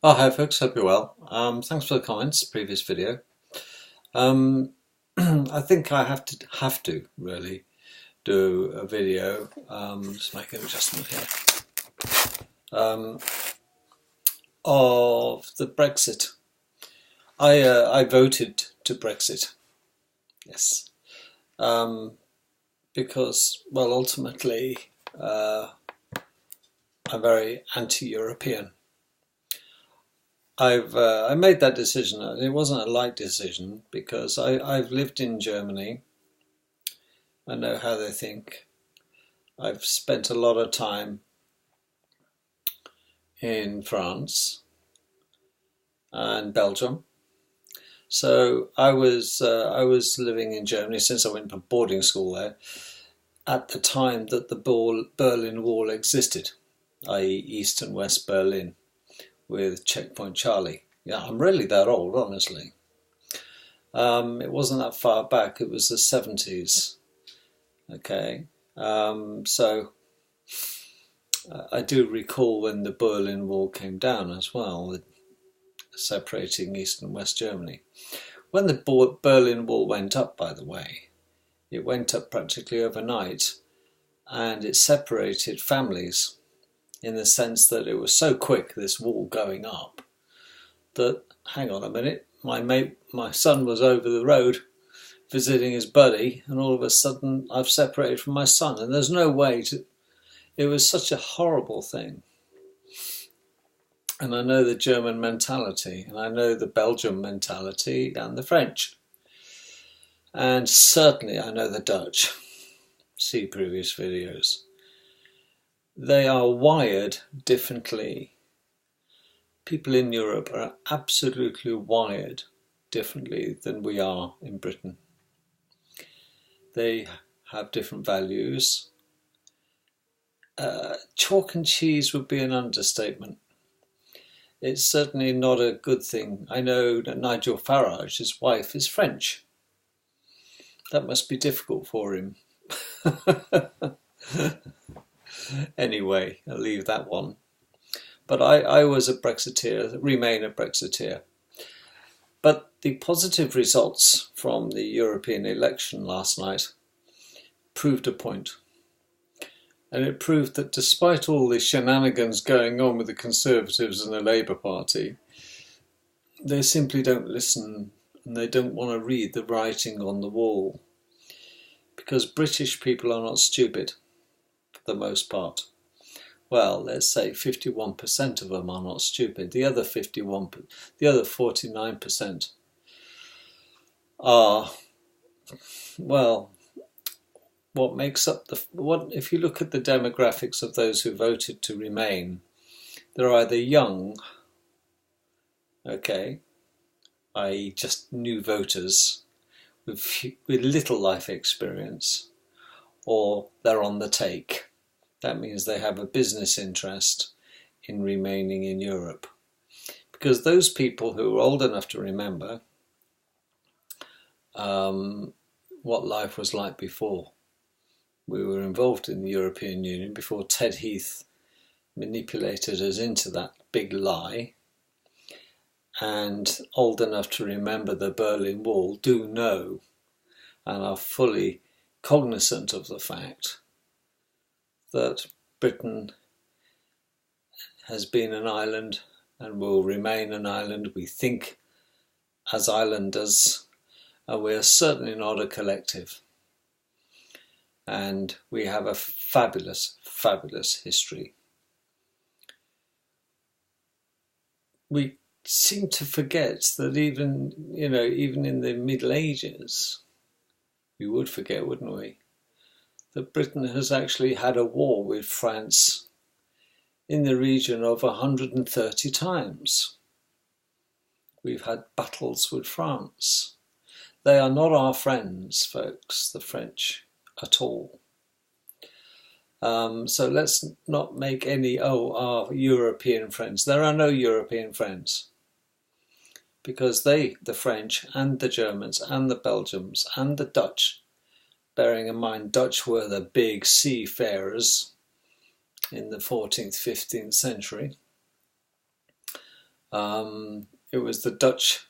Oh, hi folks, hope you're well. Thanks for the comments, previous video. Um, I think I have to really do a video. Just make an adjustment here. Of the Brexit. I voted to Brexit. Yes. Because ultimately I'm very anti-European. I made that decision. It wasn't a light decision because I've lived in Germany. I know how they think. I've spent a lot of time in France and Belgium. So I was living in Germany since I went to boarding school there at the time that the Berlin Wall existed, i.e. East and West Berlin, with Checkpoint Charlie. Yeah, I'm really that old, honestly. It wasn't that far back. It was the 70s. Okay, so I do recall when the Berlin Wall came down as well, separating East and West Germany. When the Berlin Wall went up, by the way, it went up practically overnight, and it separated families in the sense that it was so quick, this wall going up, that, hang on a minute, my son was over the road visiting his buddy, and all of a sudden I've separated from my son, and there's no way to. It was such a horrible thing. And I know the German mentality, and I know the Belgian mentality, and the French. And certainly I know the Dutch. See previous videos. They are wired differently. People in Europe are absolutely wired differently than we are in Britain. They have different values. Chalk and cheese would be an understatement. It's certainly not a good thing. I know that Nigel Farage, his wife, is French. That must be difficult for him. Anyway, I'll leave that one. But I was a Brexiteer, remain a Brexiteer. But the positive results from the European election last night proved a point. And it proved that despite all the shenanigans going on with the Conservatives and the Labour Party, they simply don't listen and they don't want to read the writing on the wall. Because British people are not stupid, for the most part. Well, let's say 51% of them are not stupid. The other 49% are, well, what makes up if you look at the demographics of those who voted to remain, they're either young, okay, i.e. just new voters with little life experience, or they're on the take. That means they have a business interest in remaining in Europe. Because those people who are old enough to remember what life was like before we were involved in the European Union, before Ted Heath manipulated us into that big lie, and old enough to remember the Berlin Wall, do know and are fully cognizant of the fact that Britain has been an island and will remain an island. We think as islanders, and we are certainly not a collective. And we have a fabulous, fabulous history. We seem to forget that even in the Middle Ages, we would forget, wouldn't we, that Britain has actually had a war with France in the region of 130 times. We've had battles with France. They are not our friends, folks, the French, at all. So let's not make any, our European friends. There are no European friends. Because the French and the Germans and the Belgians and the Dutch, bearing in mind Dutch were the big seafarers in the 14th, 15th century, It was the Dutch,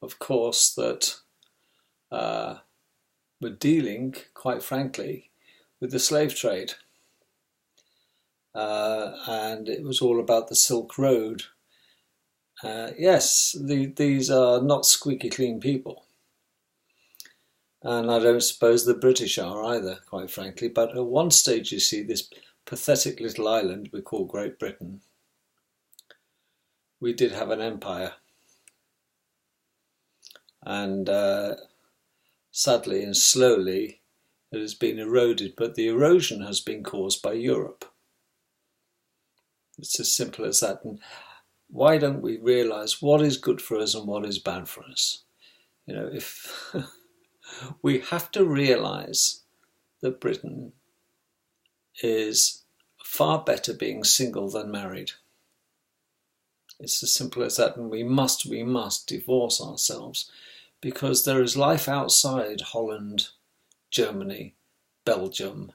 of course, that were dealing, quite frankly, with the slave trade. And it was all about the Silk Road. Yes, these are not squeaky clean people. And I don't suppose the British are either, quite frankly. But at one stage, you see, this pathetic little island we call Great Britain, we did have an empire. And sadly and slowly, it has been eroded. But the erosion has been caused by Europe. It's as simple as that. And why don't we realise what is good for us and what is bad for us? You know, if we have to realise that Britain is far better being single than married. It's as simple as that, and we must divorce ourselves, because there is life outside Holland, Germany, Belgium,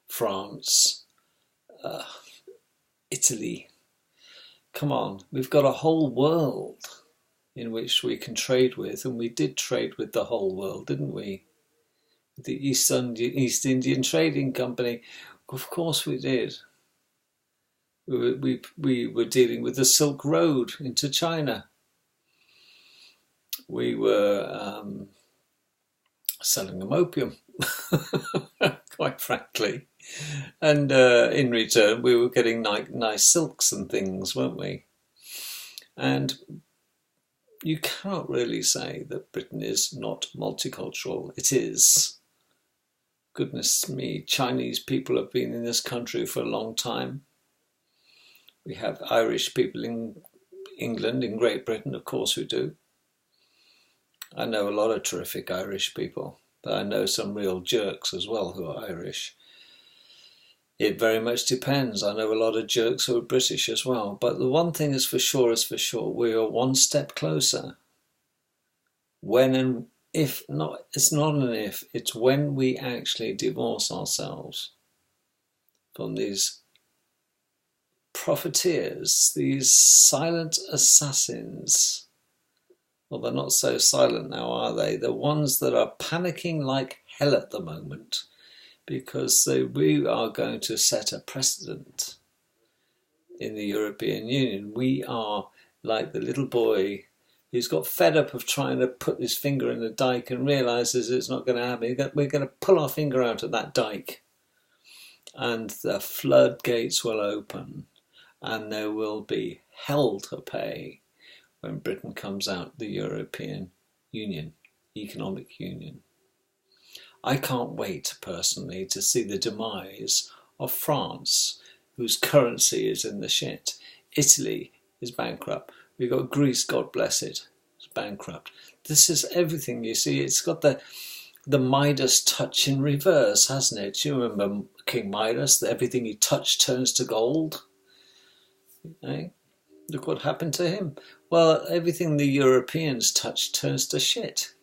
France, Italy. Come on, we've got a whole world in which we can trade with, and we did trade with the whole world, didn't we? The East Indian Trading Company, of course we did. We were dealing with the Silk Road into China. We were selling them opium, quite frankly. And in return, we were getting nice silks and things, weren't we? And you cannot really say that Britain is not multicultural. It is. Goodness me, Chinese people have been in this country for a long time. We have Irish people in England, in Great Britain, of course we do. I know a lot of terrific Irish people, but I know some real jerks as well who are Irish. It very much depends. I know a lot of jerks who are British as well. But the one thing is for sure, we are one step closer. When and if not, it's not an if, it's when we actually divorce ourselves from these profiteers, these silent assassins. Well, they're not so silent now, are they? The ones that are panicking like hell at the moment, because we are going to set a precedent in the European Union. We are like the little boy who's got fed up of trying to put his finger in the dike and realises it's not going to happen. We're going to pull our finger out of that dike, and the floodgates will open, and there will be hell to pay when Britain comes out the European Union, Economic Union. I can't wait, personally, to see the demise of France, whose currency is in the shit. Italy is bankrupt. We've got Greece, God bless it, it's bankrupt. This is everything, you see. It's got the Midas touch in reverse, hasn't it? You remember King Midas, everything he touched turns to gold? Eh? Look what happened to him. Well, everything the Europeans touch turns to shit.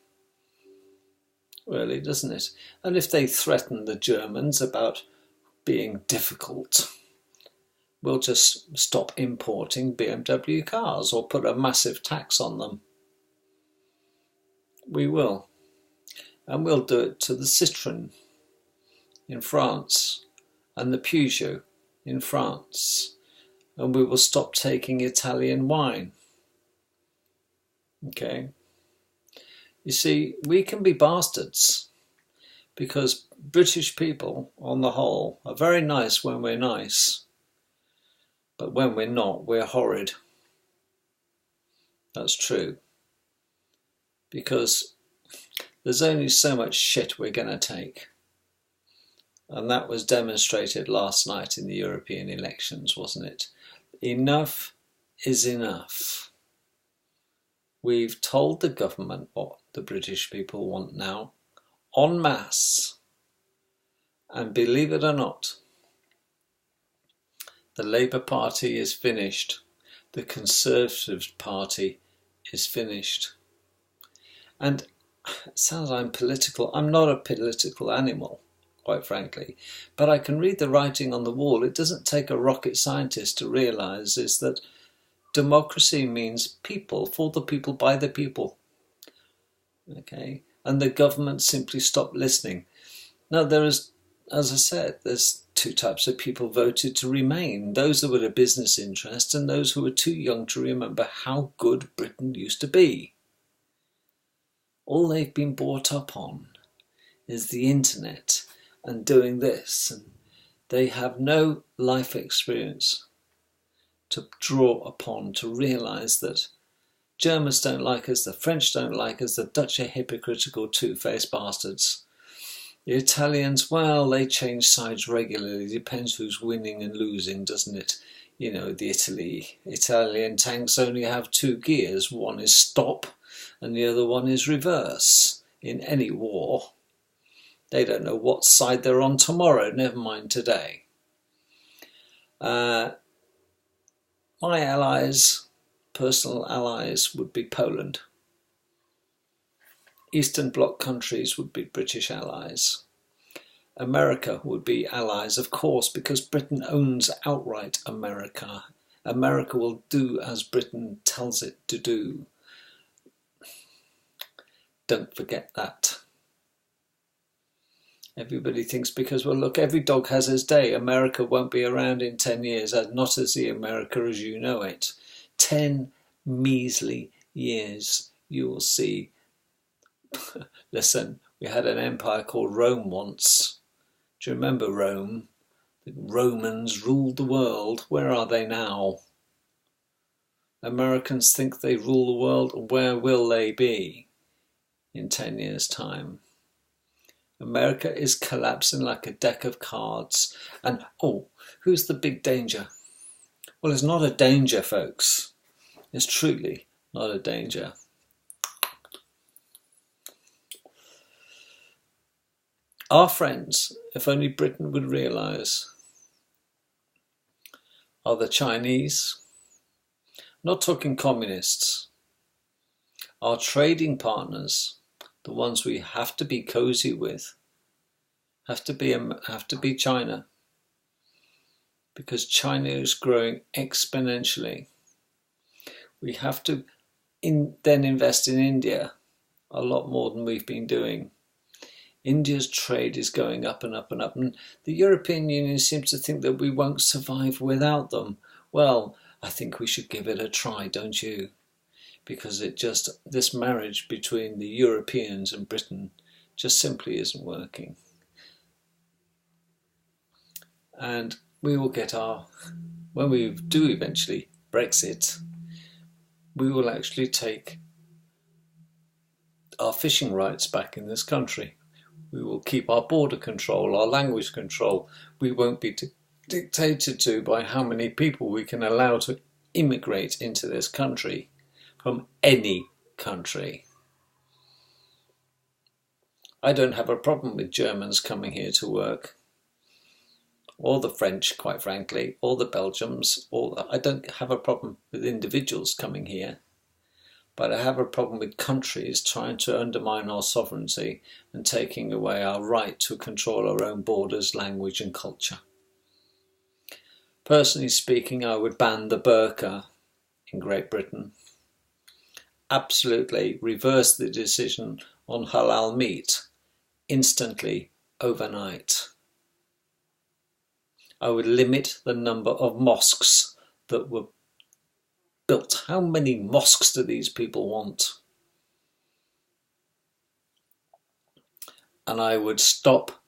Really, doesn't it? And if they threaten the Germans about being difficult, we'll just stop importing BMW cars or put a massive tax on them. We will. And we'll do it to the Citroën in France and the Peugeot in France. And we will stop taking Italian wine. Okay? You see, we can be bastards because British people, on the whole, are very nice when we're nice. But when we're not, we're horrid. That's true. Because there's only so much shit we're going to take. And that was demonstrated last night in the European elections, wasn't it? Enough is enough. We've told the government what the British people want now, en masse. And believe it or not, the Labour Party is finished. The Conservative Party is finished. And it sounds like I'm political. I'm not a political animal, quite frankly. But I can read the writing on the wall. It doesn't take a rocket scientist to realise is that democracy means people, for the people, by the people. Okay, and the government simply stopped listening. Now there is, as I said, there's two types of people voted to remain: those that were a business interest and those who were too young to remember how good Britain used to be. All they've been brought up on is the internet and doing this, and they have no life experience to draw upon to realise that Germans don't like us, the French don't like us, the Dutch are hypocritical, two-faced bastards. The Italians, well, they change sides regularly. Depends who's winning and losing, doesn't it? You know, the Italian tanks only have two gears. One is stop and the other one is reverse. In any war, they don't know what side they're on tomorrow, never mind today. My allies, personal allies, would be Poland. Eastern Bloc countries would be British allies. America would be allies, of course, because Britain owns outright America. America will do as Britain tells it to do. Don't forget that. Everybody thinks because, well, look, every dog has his day. America won't be around in 10 years, not as the America as you know it. 10 measly years, you will see. Listen, we had an empire called Rome once. Do you remember Rome? The Romans ruled the world. Where are they now? Americans think they rule the world. Where will they be in 10 years' time? America is collapsing like a deck of cards. And, oh, who's the big danger? Well, it's not a danger, folks. It's truly not a danger. Our friends, if only Britain would realise, are the Chinese. I'm not talking communists. Our trading partners, the ones we have to be cosy with, have to be China, because China is growing exponentially. We have to then invest in India a lot more than we've been doing. India's trade is going up and up and up, and the European Union seems to think that we won't survive without them. Well, I think we should give it a try, don't you? Because this marriage between the Europeans and Britain just simply isn't working. And we will get when we do eventually Brexit, we will actually take our fishing rights back in this country. We will keep our border control, our language control. We won't be dictated to by how many people we can allow to immigrate into this country from any country. I don't have a problem with Germans coming here to work, or the French, quite frankly, or the Belgians. I don't have a problem with individuals coming here. But I have a problem with countries trying to undermine our sovereignty and taking away our right to control our own borders, language and culture. Personally speaking, I would ban the burqa in Great Britain. Absolutely reverse the decision on halal meat instantly, overnight. I would limit the number of mosques that were built. How many mosques do these people want? And I would stop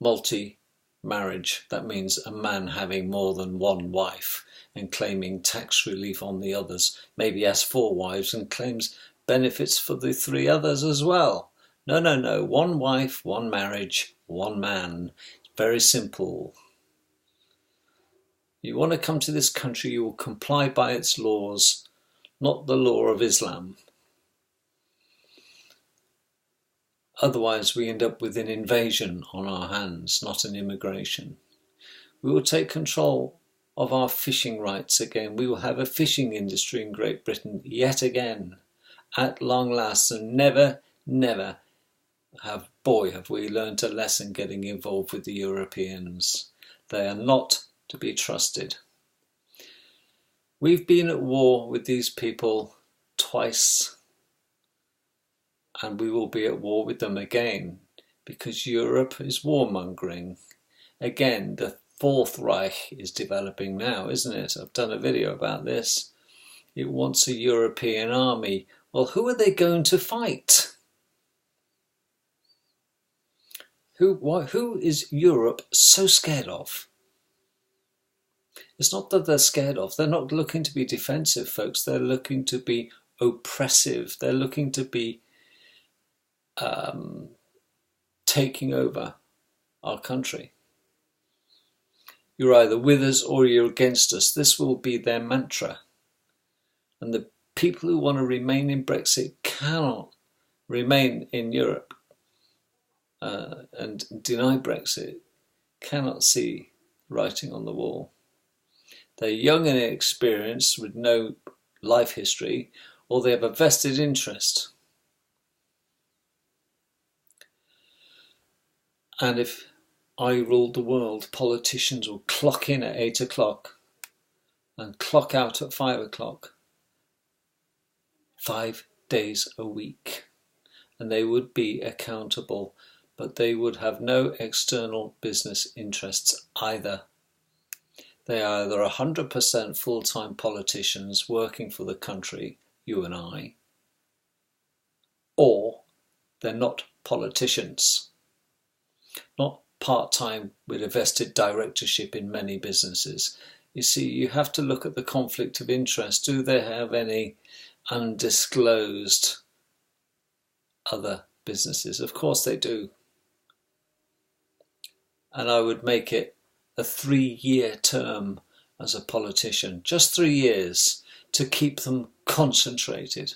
multi-marriage. That means a man having more than one wife and claiming tax relief on the others. Maybe has 4 wives and claims benefits for the 3 others as well. No, no, no. 1 wife, 1 marriage, 1 man. It's very simple. You want to come to this country, you will comply by its laws, not the law of Islam. Otherwise, we end up with an invasion on our hands, not an immigration. We will take control of our fishing rights again. We will have a fishing industry in Great Britain yet again, at long last, and never, never have we learned a lesson getting involved with the Europeans. They are not to be trusted. We've been at war with these people twice, and we will be at war with them again, because Europe is warmongering. Again, the Fourth Reich is developing now, isn't it? I've done a video about this. It wants a European army. Well, who are they going to fight? Who is Europe so scared of? It's not that they're scared of. They're not looking to be defensive, folks. They're looking to be oppressive. They're looking to be taking over our country. You're either with us or you're against us. This will be their mantra. And the people who want to remain in Brexit cannot remain in Europe and deny Brexit, cannot see writing on the wall. They're young and inexperienced with no life history, or they have a vested interest. And if I ruled the world, politicians will clock in at 8 o'clock and clock out at 5 o'clock, 5 days a week. And they would be accountable, but they would have no external business interests either. They are either 100% full-time politicians working for the country, you and I, or they're not politicians. Not part-time with a vested directorship in many businesses. You see, you have to look at the conflict of interest. Do they have any undisclosed other businesses? Of course they do. And I would make it a 3-year term as a politician, just 3 years, to keep them concentrated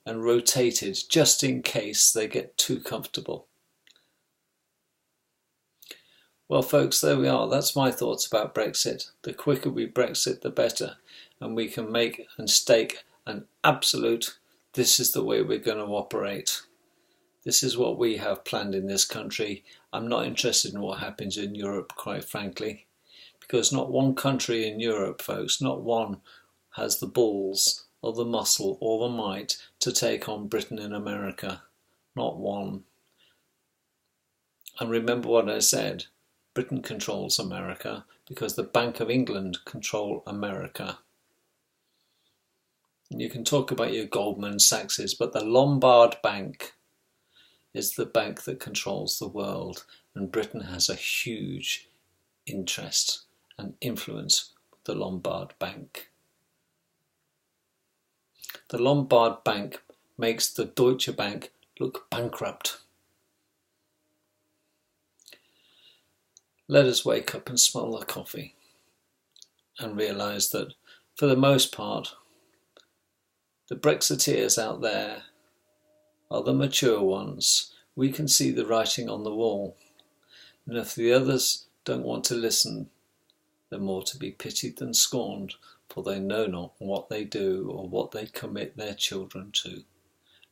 and rotated just in case they get too comfortable. Well, folks, there we are. That's my thoughts about Brexit. The quicker we Brexit, the better. And we can make and stake an absolute, this is the way we're going to operate. This is what we have planned in this country. I'm not interested in what happens in Europe, quite frankly, because not one country in Europe, folks, not one has the balls or the muscle or the might to take on Britain and America. Not one. And remember what I said. Britain controls America because the Bank of England control America. And you can talk about your Goldman Sachs's, but the Lombard Bank is the bank that controls the world, and Britain has a huge interest and influence with the Lombard Bank. The Lombard Bank makes the Deutsche Bank look bankrupt. Let us wake up and smell the coffee and realise that, for the most part, the Brexiteers out there are the mature ones. We can see the writing on the wall. And if the others don't want to listen, they're more to be pitied than scorned, for they know not what they do or what they commit their children to.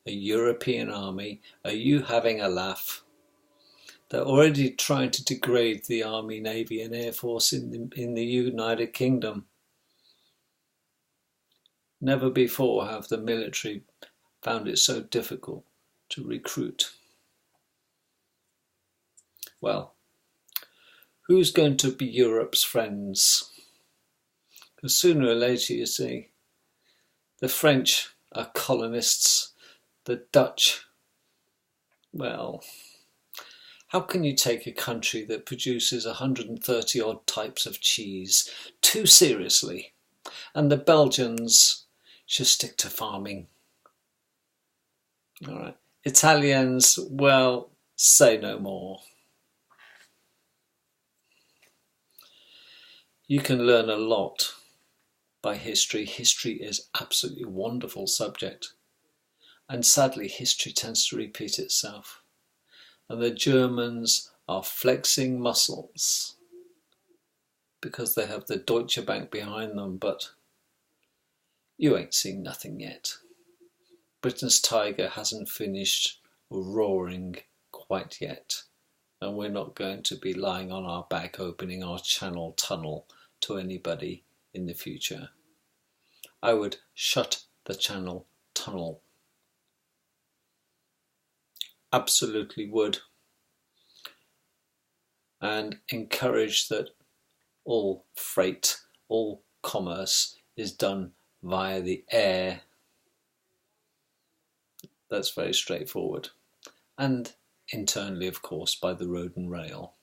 A European army, are you having a laugh? They're already trying to degrade the Army, Navy and Air Force in the United Kingdom. Never before have the military found it so difficult to recruit. Well, who's going to be Europe's friends? Because sooner or later, you see, the French are colonists, the Dutch, well, how can you take a country that produces 130 odd types of cheese too seriously? And the Belgians should stick to farming. All right. Italians, well, say no more. You can learn a lot by history. History is absolutely a wonderful subject. And sadly, history tends to repeat itself. And the Germans are flexing muscles because they have the Deutsche Bank behind them, but you ain't seen nothing yet. Britain's tiger hasn't finished roaring quite yet, and we're not going to be lying on our back opening our Channel tunnel to anybody in the future. I would shut the Channel Tunnel. Absolutely would. And encourage that all freight, all commerce is done via the air. That's very straightforward. And internally, of course, by the road and rail.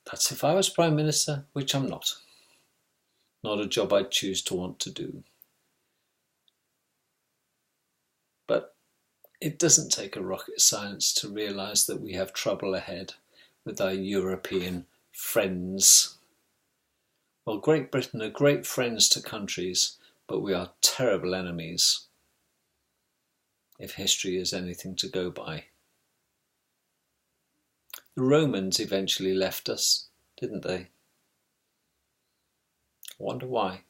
That's if I was Prime Minister, which I'm not. Not a job I'd choose to want to do. But it doesn't take a rocket science to realise that we have trouble ahead with our European friends. Well, Great Britain are great friends to countries, but we are terrible enemies, if history is anything to go by. The Romans eventually left us, didn't they? I wonder why.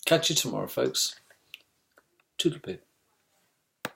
Catch you tomorrow, folks. Toodle-pip.